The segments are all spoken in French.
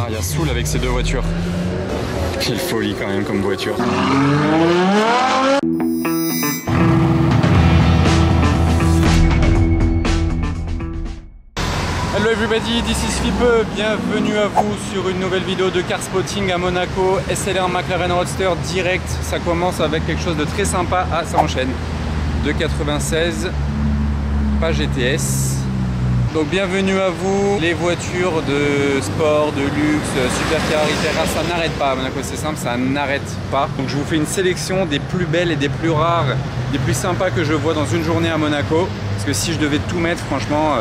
Ah, il y a Soul avec ses deux voitures. Quelle folie quand même comme voiture. Hello everybody, this is Philippe. Bienvenue à vous sur une nouvelle vidéo de car spotting à Monaco. SLR McLaren Roadster direct. Ça commence avec quelque chose de très sympa. Ah, ça enchaîne. 296, pas GTS. Donc bienvenue à vous. Les voitures de sport, de luxe, supercar, etc. Ça n'arrête pas à Monaco, c'est simple, ça n'arrête pas. Donc je vous fais une sélection des plus belles et des plus rares, des plus sympas que je vois dans une journée à Monaco. Parce que si je devais tout mettre, franchement,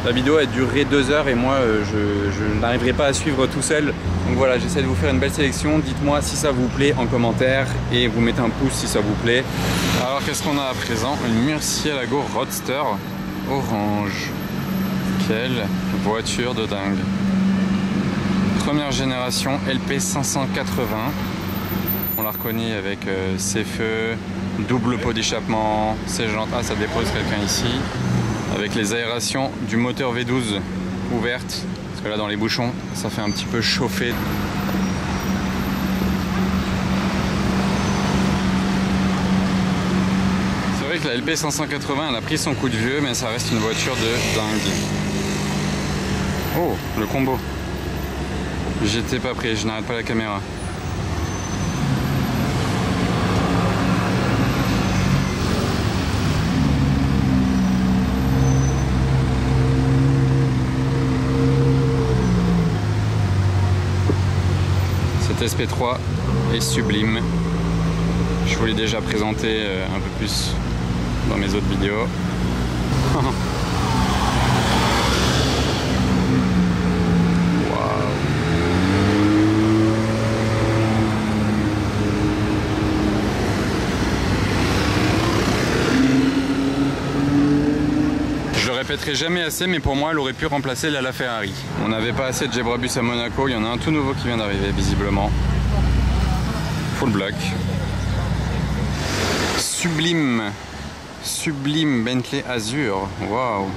la vidéo elle durerait 2 heures et moi je n'arriverai pas à suivre tout seul. Donc voilà, j'essaie de vous faire une belle sélection. Dites-moi si ça vous plaît en commentaire et vous mettez un pouce si ça vous plaît. Alors qu'est-ce qu'on a à présent? Une Murcielago Roadster orange. Quelle voiture de dingue. Première génération LP 580. On la reconnaît avec ses feux, double pot d'échappement, ses jantes. Ah, ça dépose quelqu'un ici. Avec les aérations du moteur V12 ouvertes. Parce que là dans les bouchons, ça fait un petit peu chauffer. C'est vrai que la LP 580 elle a pris son coup de vieux, mais ça reste une voiture de dingue. Oh, le combo. J'étais pas prêt, je n'arrête pas la caméra. Cette SP3 est sublime. Je vous l'ai déjà présenté un peu plus dans mes autres vidéos. Je répéterai jamais assez, mais pour moi elle aurait pu remplacer la Ferrari. On n'avait pas assez de Gebrabus à Monaco, il y en a un tout nouveau qui vient d'arriver visiblement. Full black. Sublime. Sublime Bentley Azur. Waouh.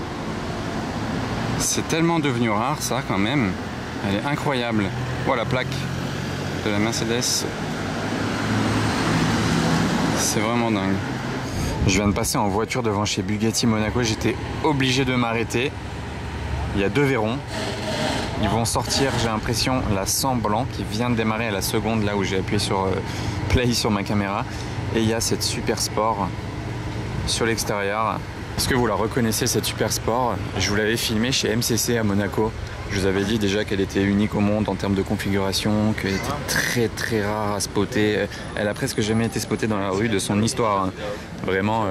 C'est tellement devenu rare ça quand même. Elle est incroyable. Voilà, la plaque de la Mercedes. C'est vraiment dingue. Je viens de passer en voiture devant chez Bugatti Monaco, j'étais obligé de m'arrêter. Il y a 2 verrons. Ils vont sortir, j'ai l'impression, la 100 blanc qui vient de démarrer à la seconde, là où j'ai appuyé sur play sur ma caméra. Et il y a cette Super Sport sur l'extérieur. Est-ce que vous la reconnaissez, cette Super Sport? Je vous l'avais filmée chez MCC à Monaco. Je vous avais dit déjà qu'elle était unique au monde en termes de configuration, qu'elle était très rare à spotter. Elle a presque jamais été spottée dans la rue de son histoire. Vraiment,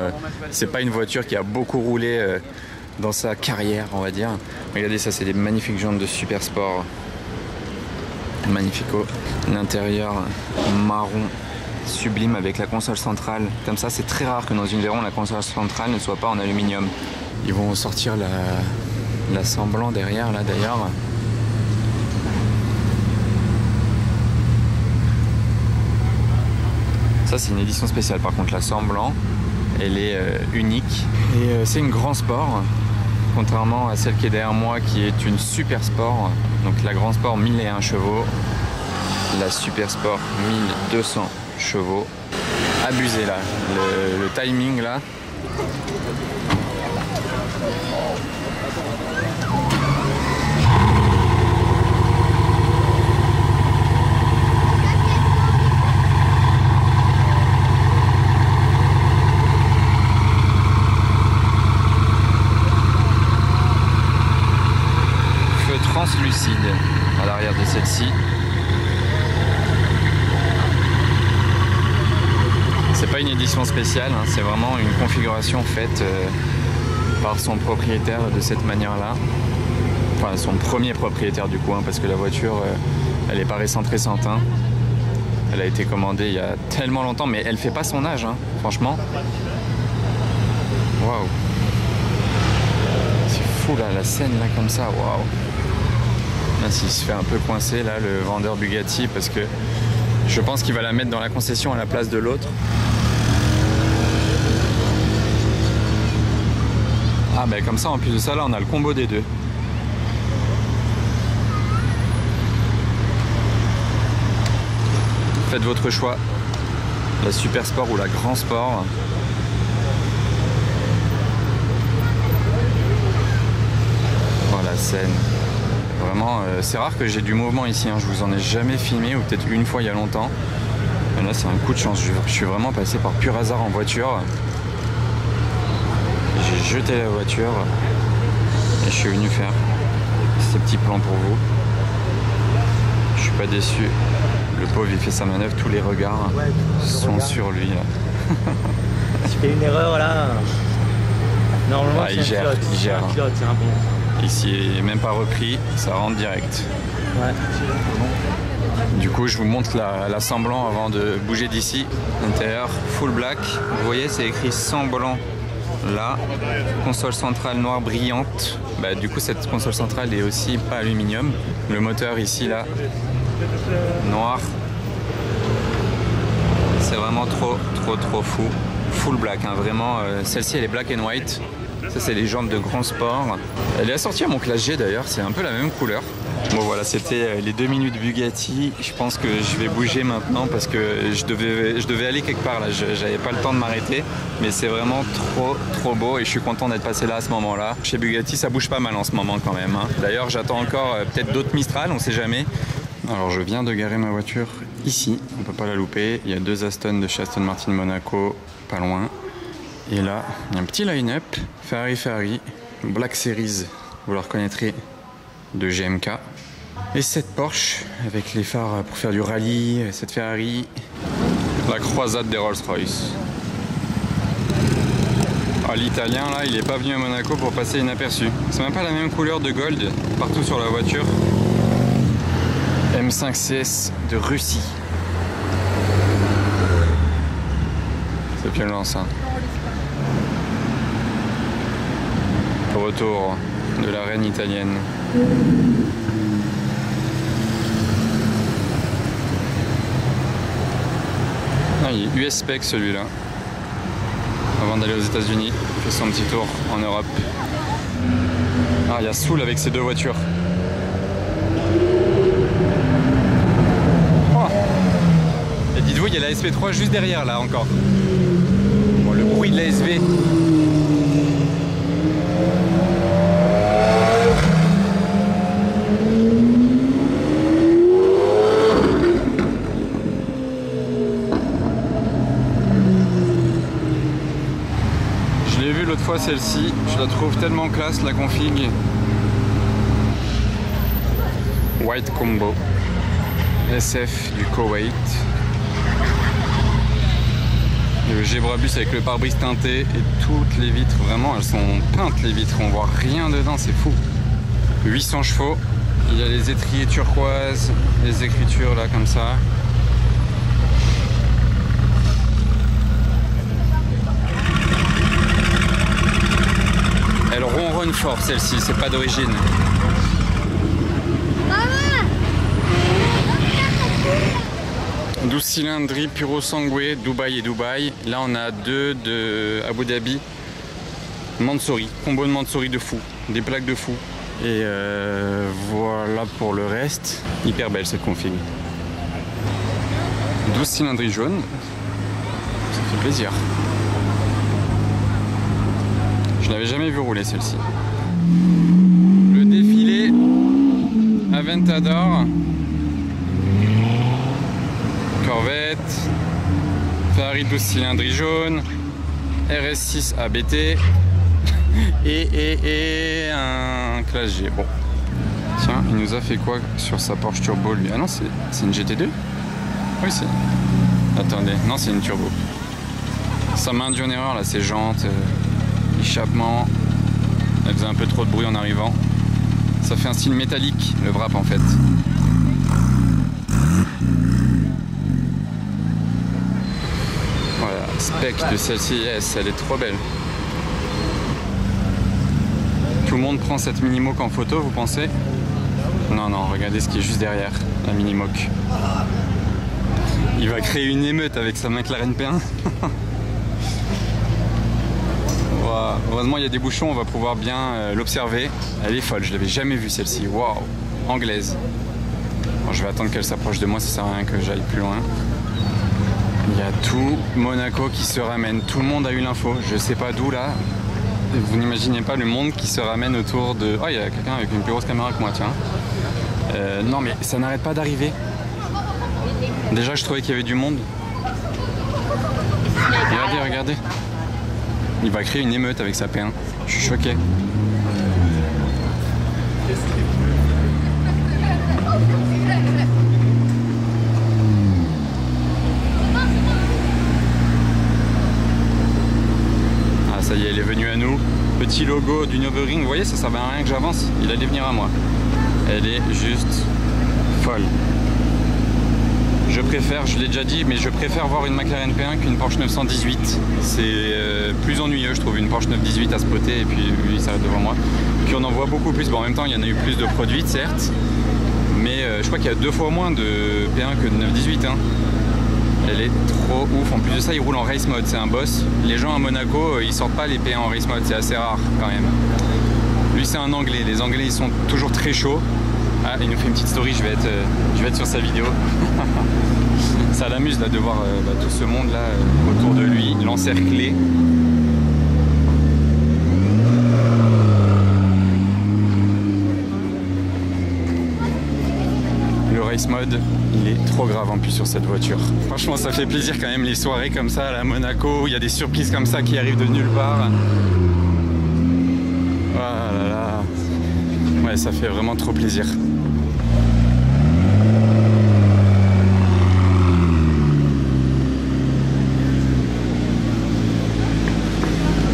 c'est pas une voiture qui a beaucoup roulé dans sa carrière, on va dire. Regardez ça, c'est des magnifiques jantes de Super Sport. Magnifico. L'intérieur marron sublime avec la console centrale. Comme ça, c'est très rare que dans une Veyron, la console centrale ne soit pas en aluminium. Ils vont sortir la 100 blanc derrière, là d'ailleurs. Ça, c'est une édition spéciale. Par contre, la 100 blanc, elle est unique. Et c'est une Grand Sport, contrairement à celle qui est derrière moi, qui est une Super Sport. Donc la Grand Sport 1001 chevaux, la Super Sport 1200 chevaux. Abusé là, le timing là. Feu translucide à l'arrière de celle-ci. C'est pas une édition spéciale, hein, c'est vraiment une configuration faite par son propriétaire de cette manière-là. Enfin, son premier propriétaire du coup, hein, parce que la voiture, elle est pas récente. Hein. Elle a été commandée il y a tellement longtemps, mais elle fait pas son âge, hein, franchement. Waouh. C'est fou là, la scène là comme ça, waouh. Là, s'il se fait un peu coincer là, le vendeur Bugatti, parce que je pense qu'il va la mettre dans la concession à la place de l'autre. Ah ben comme ça, en plus de ça, là on a le combo des deux. Faites votre choix. La Super Sport ou la Grand Sport. Voilà, Seine. Vraiment, c'est rare que j'ai du mouvement ici, hein. Je vous en ai jamais filmé, ou peut-être une fois il y a longtemps. Et là, c'est un coup de chance. Je suis vraiment passé par pur hasard en voiture. J'ai jeté la voiture et je suis venu faire ces petits plans pour vous. Je suis pas déçu. Le pauvre, il fait sa manœuvre, tous les regards sont sur lui. Si tu fais une erreur là, normalement il gère. C'est un bon. Ici, il n'est même pas repris, ça rentre direct. Ouais. Du coup, je vous montre l'assemblant avant de bouger d'ici. Intérieur, full black. Vous voyez, c'est écrit sans blanc là. Console centrale noire brillante. Bah, du coup, cette console centrale est aussi pas aluminium. Le moteur ici, là, noir. C'est vraiment trop fou. Full black, hein, vraiment. Celle-ci, elle est black and white. Ça, c'est les jantes de Grand Sport. Elle est assortie à mon Classe G d'ailleurs, c'est un peu la même couleur. Bon voilà, c'était les 2 minutes Bugatti. Je pense que je vais bouger maintenant parce que je devais aller quelque part là. J'avais pas le temps de m'arrêter, mais c'est vraiment trop beau et je suis content d'être passé là à ce moment-là. Chez Bugatti, ça bouge pas mal en ce moment quand même, hein. D'ailleurs, j'attends encore peut-être d'autres Mistral, on sait jamais. Alors, je viens de garer ma voiture ici, on peut pas la louper. Il y a 2 Aston de chez Aston Martin Monaco, pas loin. Et là, il y a un petit line-up Ferrari Black Series, vous la reconnaîtrez, de GMK. Et cette Porsche avec les phares pour faire du rallye, cette Ferrari, la croisade des Rolls-Royce. Ah, l'italien là, il est pas venu à Monaco pour passer inaperçu. C'est même pas la même couleur de gold partout sur la voiture. M5 CS de Russie. C'est violent ça. Retour de la reine italienne. Ah, il est US spec celui-là. Avant d'aller aux États-Unis, il fait son petit tour en Europe. Ah, il y a Soul avec ses 2 voitures. Oh. Et dites-vous, il y a la SP3 juste derrière là encore. Bon, le bruit de la SV. L'autre fois celle-ci, je la trouve tellement classe la config. White Combo SF du Koweït. Le Gebrabus avec le pare-brise teinté et toutes les vitres, vraiment elles sont peintes les vitres, on voit rien dedans, c'est fou. 800 chevaux, il y a les étriers turquoises, les écritures là comme ça. Elle ronronne fort celle-ci, c'est pas d'origine. 12 cylindres Puro Sangue, Dubaï et Dubaï. Là on a 2 de Abu Dhabi. Mansouri, combo de Mansouri de fou, des plaques de fou. Et voilà pour le reste. Hyper belle cette config. 12 cylindres jaune, ça fait plaisir. Je l'avais jamais vu rouler celle-ci. Le défilé Aventador, Corvette, Ferrari 12 cylindres jaune, RS6 ABT et un Classe G. Bon, tiens, il nous a fait quoi sur sa Porsche Turbo lui? Ah non, c'est une GT2? Oui, c'est. Attendez, non, c'est une Turbo. Ça m'a induit en erreur là, ces jantes. Échappement, elle faisait un peu trop de bruit en arrivant. Ça fait un style métallique, le wrap en fait. Voilà, spec de celle-ci, yes, elle est trop belle. Tout le monde prend cette Minimoque en photo, vous pensez? Non, non, regardez ce qui est juste derrière, la Minimoque. Il va créer une émeute avec sa McLaren P1. Heureusement il y a des bouchons, on va pouvoir bien l'observer. Elle est folle, je l'avais jamais vue celle-ci. Waouh, anglaise. Bon, je vais attendre qu'elle s'approche de moi, ça sert à rien que j'aille plus loin. Il y a tout Monaco qui se ramène. Tout le monde a eu l'info. Je sais pas d'où là. Vous n'imaginez pas le monde qui se ramène autour de... Oh, il y a quelqu'un avec une plus grosse caméra que moi, tiens. Non mais ça n'arrête pas d'arriver. Déjà je trouvais qu'il y avait du monde. Regardez, regardez. Il va créer une émeute avec sa P1. Je suis choqué. Ah ça y est, elle est venue à nous. Petit logo du Nürburgring. Vous voyez, ça servait à rien que j'avance. Il allait venir à moi. Elle est juste folle. Je préfère, je l'ai déjà dit, mais je préfère voir une McLaren P1 qu'une Porsche 918. C'est plus ennuyeux, je trouve, une Porsche 918 à spotter et puis lui, il s'arrête devant moi. Puis on en voit beaucoup plus. Bon, en même temps, il y en a eu plus de produits, certes, mais je crois qu'il y a 2 fois moins de P1 que de 918. Hein. Elle est trop ouf. En plus de ça, il roule en race mode, c'est un boss. Les gens à Monaco, ils sortent pas les P1 en race mode, c'est assez rare quand même. Lui, c'est un Anglais. Les Anglais, ils sont toujours très chauds. Ah, il nous fait une petite story, je vais être sur sa vidéo. Ça l'amuse là de voir tout ce monde là autour de lui, l'encercler. Le race mode, il est trop grave en plus sur cette voiture. Franchement, ça fait plaisir quand même les soirées comme ça à Monaco, où il y a des surprises comme ça qui arrivent de nulle part. Ah là là. Ouais, ça fait vraiment trop plaisir.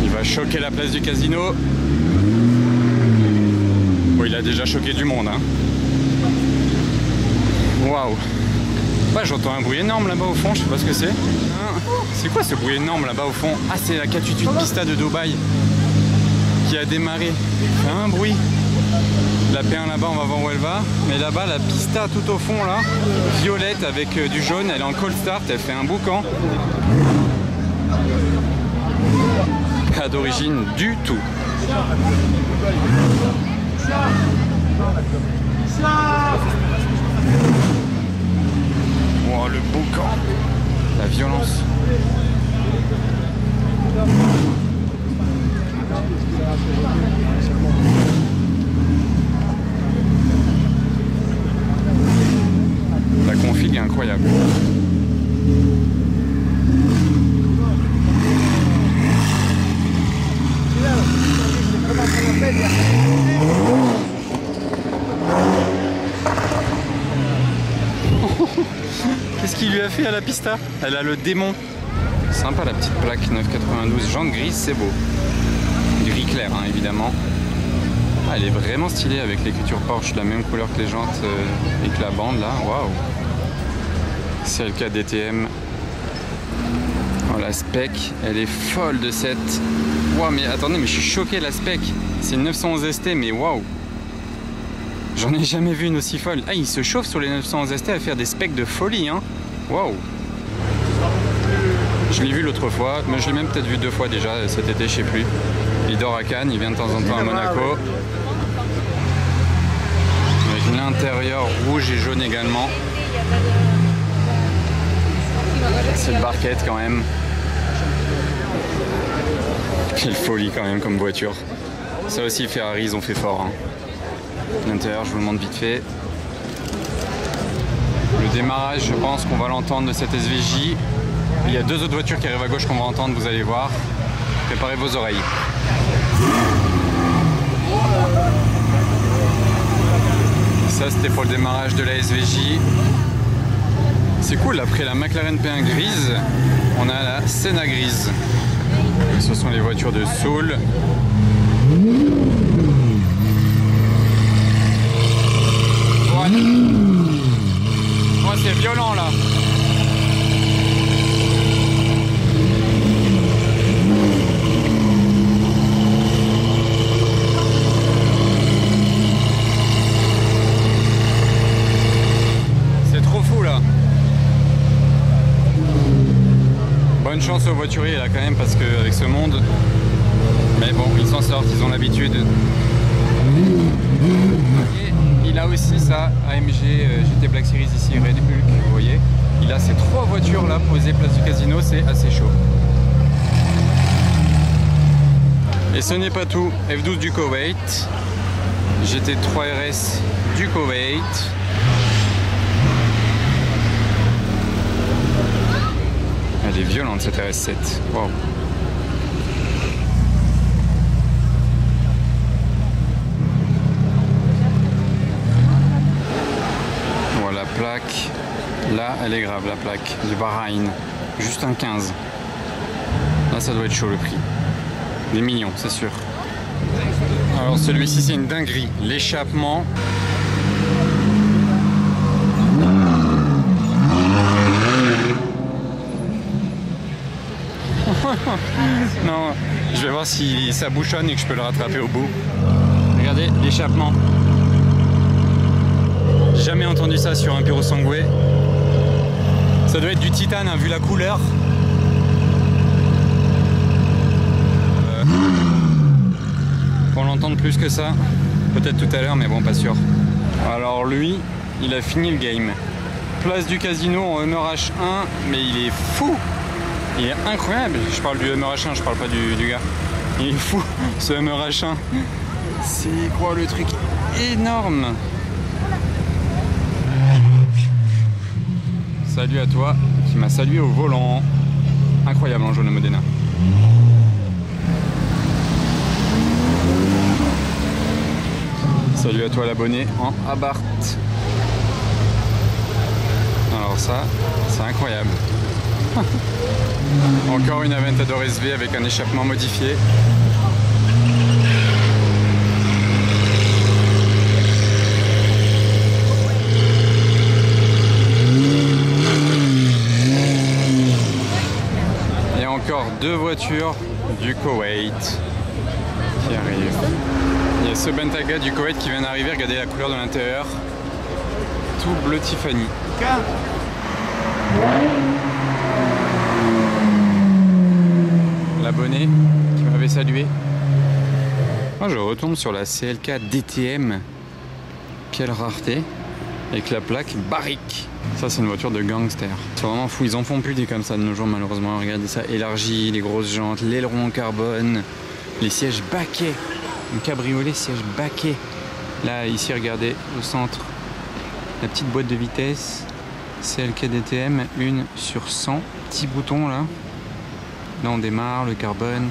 Il va choquer la place du casino. Bon, il a déjà choqué du monde, hein. Waouh. Bah, j'entends un bruit énorme là-bas au fond, je sais pas ce que c'est. C'est quoi ce bruit énorme là-bas au fond? Ah, c'est la 488 Pista de Dubaï qui a démarré. Il fait un bruit. La P1 là-bas, on va voir où elle va. Mais là-bas, la Pista tout au fond là, violette avec du jaune, elle est en cold start, elle fait un boucan. Pas d'origine du tout. Oh, le boucan, la violence. La config est incroyable. Qu'est-ce qu'il lui a fait à la Pista? Elle a le démon. Sympa la petite plaque 992. Jante grise, c'est beau. Gris clair, hein, évidemment. Ah, elle est vraiment stylée avec l'écriture Porsche, la même couleur que les jantes et que la bande là. Waouh! CLK DTM. Oh, la spec, elle est folle de cette. Waouh, mais attendez, mais je suis choqué, la spec. C'est une 911 ST, mais waouh! J'en ai jamais vu une aussi folle. Ah, il se chauffe sur les 911 ST à faire des specs de folie, hein. Waouh! Je l'ai vu l'autre fois, mais je l'ai même peut-être vu 2 fois déjà cet été, je sais plus. Il dort à Cannes, il vient de temps en temps à Monaco. Avec l'intérieur rouge et jaune également. Cette barquette quand même. Quelle folie quand même comme voiture. Ça aussi, Ferrari, ils ont fait fort. Hein. L'intérieur, je vous le montre vite fait. Le démarrage, je pense qu'on va l'entendre de cette SVJ. Il y a 2 autres voitures qui arrivent à gauche qu'on va entendre, vous allez voir. Préparez vos oreilles. Ça, c'était pour le démarrage de la SVJ. C'est cool, après la McLaren P1 grise, on a la Senna grise. Ce sont les voitures de Soul. Oh, c'est violent là. C'est trop fou là. Bonne chance aux voituriers là quand même parce qu'avec ce monde, mais bon, ils s'en sortent, ils ont l'habitude. Et il a aussi ça, AMG GT Black Series ici, Red Hulk, vous voyez. Il a ces 3 voitures là posées place du casino, c'est assez chaud. Et ce n'est pas tout, F12 du Koweït, GT3 RS du Koweït. Elle est violente cette RS7, waouh. Voilà, plaque, là elle est grave la plaque, du Bahreïn, juste un 15. Là ça doit être chaud le prix. Des millions, c'est sûr. Alors celui-ci c'est une dinguerie. L'échappement. Non, je vais voir si ça bouchonne et que je peux le rattraper au bout. Regardez l'échappement. Jamais entendu ça sur un Purosangue. Ça doit être du titane, hein, vu la couleur. Pour l'entendre plus que ça, peut-être tout à l'heure, mais bon, pas sûr. Alors lui, il a fini le game. Place du casino en Hummer H1, mais il est fou. Il est incroyable. Je parle du Hummer H1, je parle pas du gars. Il est fou, ce Hummer H1. C'est quoi le truc énorme. Salut à toi, qui m'a salué au volant. Incroyable en jaune Modena. Salut à toi l'abonné en Abarth. Alors ça, c'est incroyable. Encore une Aventador SV avec un échappement modifié. Et encore 2 voitures du Koweït qui arrivent. Il y a ce Bentayga du Koweït qui vient d'arriver, regardez la couleur de l'intérieur. Tout bleu Tiffany. L'abonné qui m'avait salué. Moi je retourne sur la CLK DTM. Quelle rareté. Avec la plaque Barrick. Ça c'est une voiture de gangster. C'est vraiment fou, ils en font plus des comme ça de nos jours malheureusement. Regardez ça, élargi, les grosses jantes, l'aileron en carbone, les sièges baquets. Un cabriolet siège baquet. Là ici regardez au centre la petite boîte de vitesse CLK DTM 1 sur 100. Petit bouton là. Là on démarre, le carbone.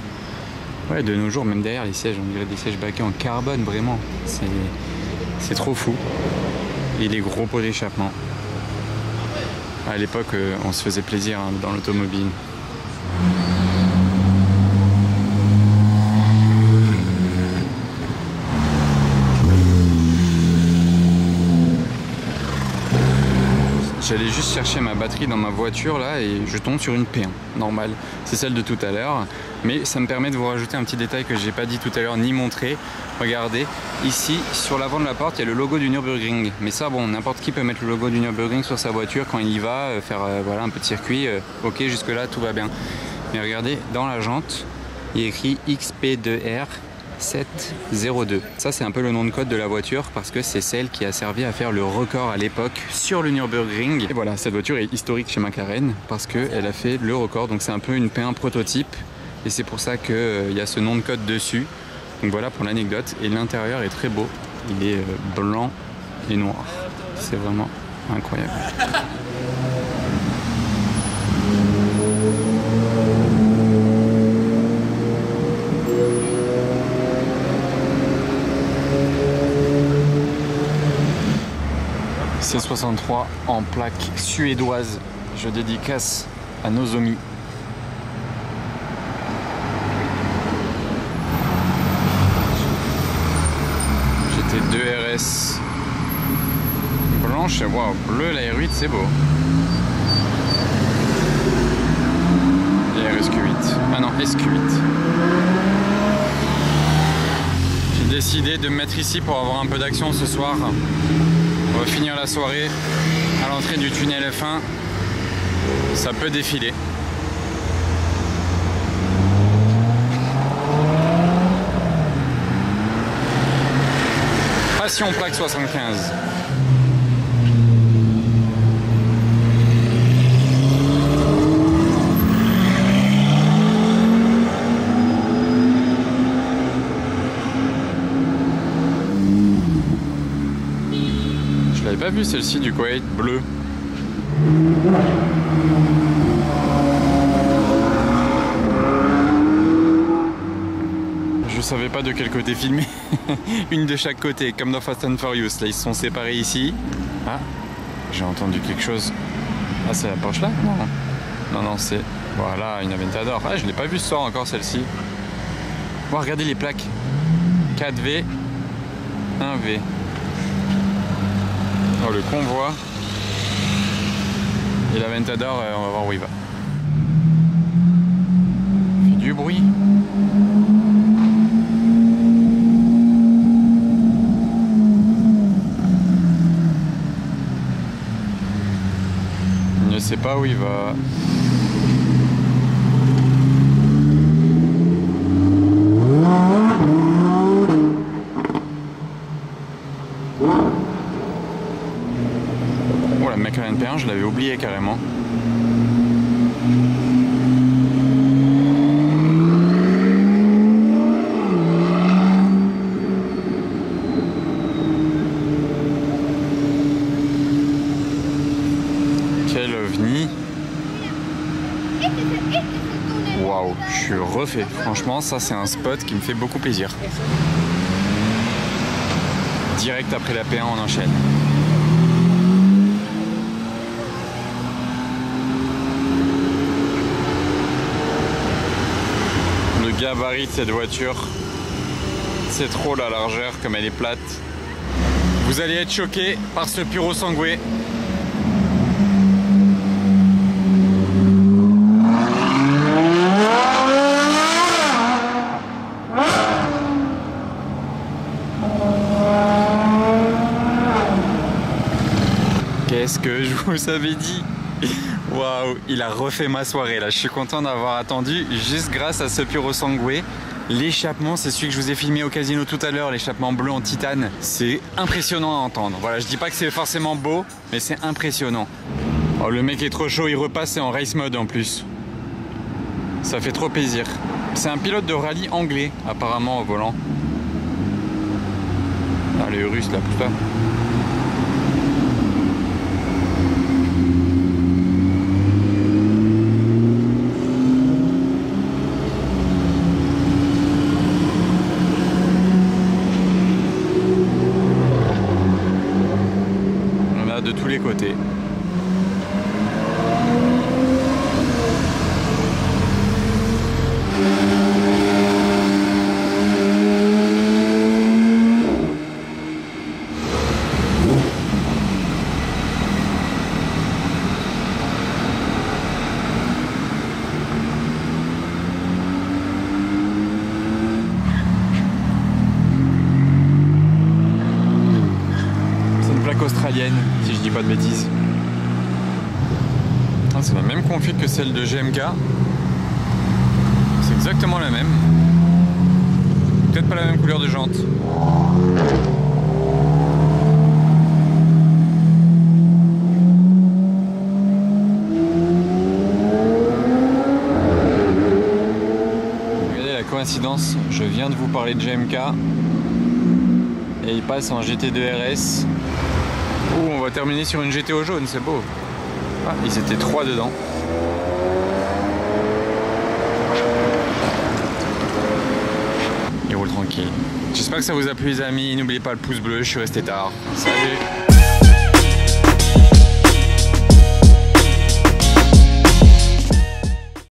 Ouais, de nos jours même derrière les sièges on dirait des sièges baquets en carbone vraiment. C'est trop fou. Et les gros pots d'échappement. À l'époque on se faisait plaisir hein, dans l'automobile. J'allais juste chercher ma batterie dans ma voiture là et je tombe sur une P1 normale. C'est celle de tout à l'heure, mais ça me permet de vous rajouter un petit détail que j'ai pas dit tout à l'heure ni montré. Regardez, ici sur l'avant de la porte il y a le logo du Nürburgring. Mais ça bon, n'importe qui peut mettre le logo du Nürburgring sur sa voiture quand il y va, faire voilà, un petit circuit. Ok, jusque là tout va bien. Mais regardez, dans la jante, il est écrit XP2R 702. Ça c'est un peu le nom de code de la voiture parce que c'est celle qui a servi à faire le record à l'époque sur le Nürburgring. Et voilà, cette voiture est historique chez McLaren parce qu'elle a fait le record, donc c'est un peu une P1 prototype et c'est pour ça qu'il y a ce nom de code dessus. Donc voilà pour l'anecdote. Et l'intérieur est très beau, il est blanc et noir, c'est vraiment incroyable. C63 en plaque suédoise. Je dédicace à Nozomi. GT2 RS blanche, waouh, bleu la R8 c'est beau. Et RSQ8. Ah non, SQ8. J'ai décidé de me mettre ici pour avoir un peu d'action ce soir. On va finir la soirée à l'entrée du tunnel F1. Ça peut défiler. Passion plaque 75. l'avais pas vu celle-ci du Koweït, bleue. Je savais pas de quel côté filmer. Une de chaque côté, comme dans Fast and Furious. Là, ils se sont séparés ici. Ah, j'ai entendu quelque chose. Ah, c'est la Porsche là? Non, non, c'est... Voilà, une Aventador. Ah, je l'ai pas vu ce soir encore celle-ci. Oh, regardez les plaques. 4V, 1V. Oh, le convoi. Et l'Aventador, on va voir où il va. Il fait du bruit. Il ne sait pas où il va. Oh, la McLaren P1, je l'avais oublié carrément. Quel ovni. Waouh, je suis refait. Franchement, ça c'est un spot qui me fait beaucoup plaisir. Direct après la P1, on enchaîne. Le gabarit de cette voiture, c'est trop la largeur comme elle est plate. Vous allez être choqués par ce puro sangué. Qu'est-ce que je vous avais dit? Waouh, il a refait ma soirée là. Je suis content d'avoir attendu juste grâce à ce puro sangué. L'échappement, c'est celui que je vous ai filmé au casino tout à l'heure, l'échappement bleu en titane. C'est impressionnant à entendre. Voilà, je dis pas que c'est forcément beau, mais c'est impressionnant. Oh, le mec est trop chaud, il repasse et en race mode en plus. Ça fait trop plaisir. C'est un pilote de rallye anglais, apparemment, au volant. Ah, les Russes là, putain. De tous les côtés. Australienne, si je dis pas de bêtises. Ah, c'est la même config que celle de GMK. C'est exactement la même. Peut-être pas la même couleur de jante. Regardez la coïncidence, je viens de vous parler de GMK et il passe en GT2 RS. Ouh, on va terminer sur une GTO jaune, c'est beau. Ah, ils étaient 3 dedans. Il roule tranquille. J'espère que ça vous a plu les amis. N'oubliez pas le pouce bleu, je suis resté tard. Salut!